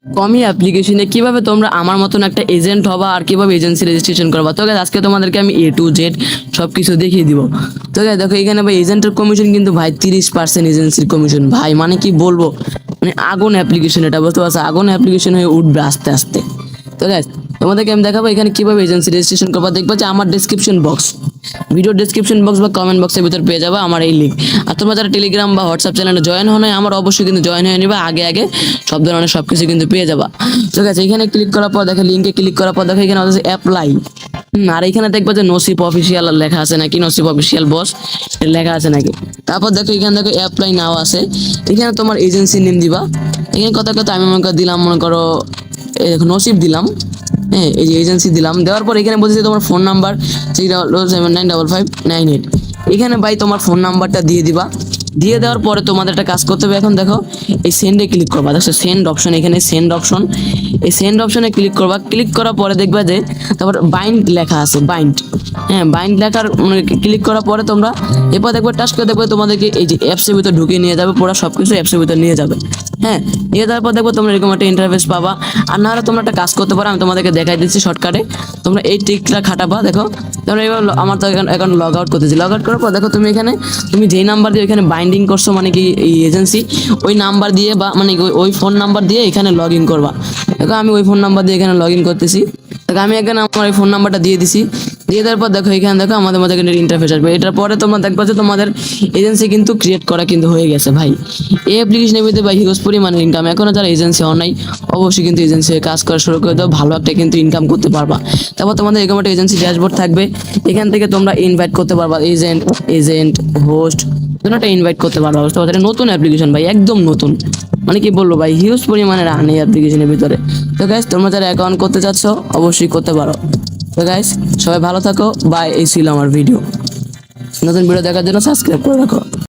কমই অ্যাপ্লিকেশনে কিভাবে তোমরা আমার মতন একটা এজেন্ট হবা আর কিভাবে এজেন্সি রেজিস্ট্রেশন করবা। তো guys, আজকে তোমাদেরকে আমি A to Z সব কিছু দেখিয়ে দিব। তো guys, দেখো এখানে ভাই এজেন্টের কমিশন কিন্তু ভাই 30% এজেন্সির কমিশন ভাই, মানে কি বলবো, মানে আগুন অ্যাপ্লিকেশন, এটা বুঝতে পারছো, আগুন অ্যাপ্লিকেশন হয়ে উঠবে আস্তে আস্তে। তো guys, তোমাদেরকে আমি দেখাবো এখানে কিভাবে এজেন্সি রেজিস্ট্রেশন করবা। দেখবা যে আমার description box, video description box বা কমেন্ট বক্সের ভিতর পেয়ে যাবে আমার এই লিঙ্ক। আর তোমরা যারা টেলিগ্রাম বা হোয়াটসঅ্যাপ চ্যানেলে জয়েন হো নাই, আমার অবশ্যই কিন্তু জয়েন হয়ে নিবা, আগে আগে সব ধরনের সব কিছু কিন্তু পেয়ে যাবা। ঠিক আছে, এখানে ক্লিক করার পর দেখো, লিঙ্কে ক্লিক করার পর দেখো এখানে আছে অ্যাপ্লাই। আর এখানে দেখবা যে নসিব অফিসিয়াল লেখা আছে নাকি, নসিব অফিসিয়াল বস লেখা আছে নাকি। তারপর দেখো এখানে দেখো অ্যাপ্লাই নাও আছে, এখানে তোমার এজেন্সি নেম দিবা। এখানে কথা কথা আমি মনে করো দিলাম, মনে করো নসিব দিলাম। হ্যাঁ, এই যে এজেন্সি দিলাম, দেওয়ার পর এখানে বলতেছে তোমার ফোন নাম্বার 60795598। এখানে ভাই তোমার ফোন নাম্বারটা দিয়ে দিবা। দিয়ে দেওয়ার পরে তোমাদের একটা কাজ করতে হবে। এখন দেখো এই সেন্ডে ক্লিক করবা, দেখো সেন্ড অপশন, এখানে সেন্ড অপশন, এই সেন্ড অপশনে ক্লিক করবা। ক্লিক করার পরে দেখবা যে তারপর বাইন্ড লেখা আছে, বাইন্ড। হ্যাঁ, বাইন্ড লেখার ক্লিক করার পরে তোমরা এরপর দেখবে টাচ করে দেখবে তোমাদেরকে এই যে অ্যাপসের ভিতর ঢুকিয়ে নিয়ে যাবে, পুরো সব কিছু অ্যাপসের ভিতর নিয়ে যাবে। হ্যাঁ, নিয়ে যাওয়ার পর দেখবো তোমরা এরকম একটা ইন্টারফেস পাবা। আর না হলে তোমরা একটা কাজ করতে পারো, আমি তোমাদেরকে দেখাই দিচ্ছি শর্টকাটে। তোমরা এই টিকটা খাটাবা, দেখো তোমরা এবার আমার তো এখন লগ আউট করতেছি। লগ আউট করার পর দেখো তুমি এখানে তুমি যেই নাম্বার দিয়ে এখানে বাইন্ডিং করছো, মানে কি এই এজেন্সি, ওই নাম্বার দিয়ে বা মানে ওই ফোন নাম্বার দিয়ে এখানে লগ ইন করবা। দেখো আমি ওই ফোন নাম্বার দিয়ে এখানে লগ ইন করতেছি। দেখো আমি এখানে আমার এই ফোন নাম্বারটা দিয়ে দিছি। দিয়ে দেওয়ার পর দেখো এখানে দেখো আমাদের মধ্যে এখানে ইন্টারফেস আসবে। এটার পরে তোমরা দেখবা যে তোমাদের এজেন্সি কিন্তু ক্রিয়েট করা কিন্তু হয়ে গেছে ভাই। এই অ্যাপ্লিকেশনের ভিতরে ভাই হিউজ পরিমাণের ইনকাম। এখনো যারা এজেন্সি হন নাই, অবশ্যই কিন্তু এজেন্সি হয়ে কাজ করা শুরু করে দাও, ভালো একটা কিন্তু ইনকাম করতে পারবা। তারপর তোমাদের এরকম একটা এজেন্সি ড্যাশবোর্ড থাকবে, এখান থেকে তোমরা ইনভাইট করতে পারবা এজেন্ট হোস্ট, একটা ইনভাইট করতে পারবা। বুঝতে পারছো, এটা নতুন অ্যাপ্লিকেশন ভাই, একদম নতুন, মানে কি বলবো ভাই, হিউজ পরিমাণে রান এই অ্যাপ্লিকেশনের ভিতরে। তো গাইস, তোমরা যারা অ্যাকাউন্ট করতে চাচ্ছ অবশ্যই করতে পারো। তো গাইস, সবাই ভালো থাকো, বাই। এই ছিল আমার ভিডিও। নতুন ভিডিও দেখার জন্য সাবস্ক্রাইব করে রাখো।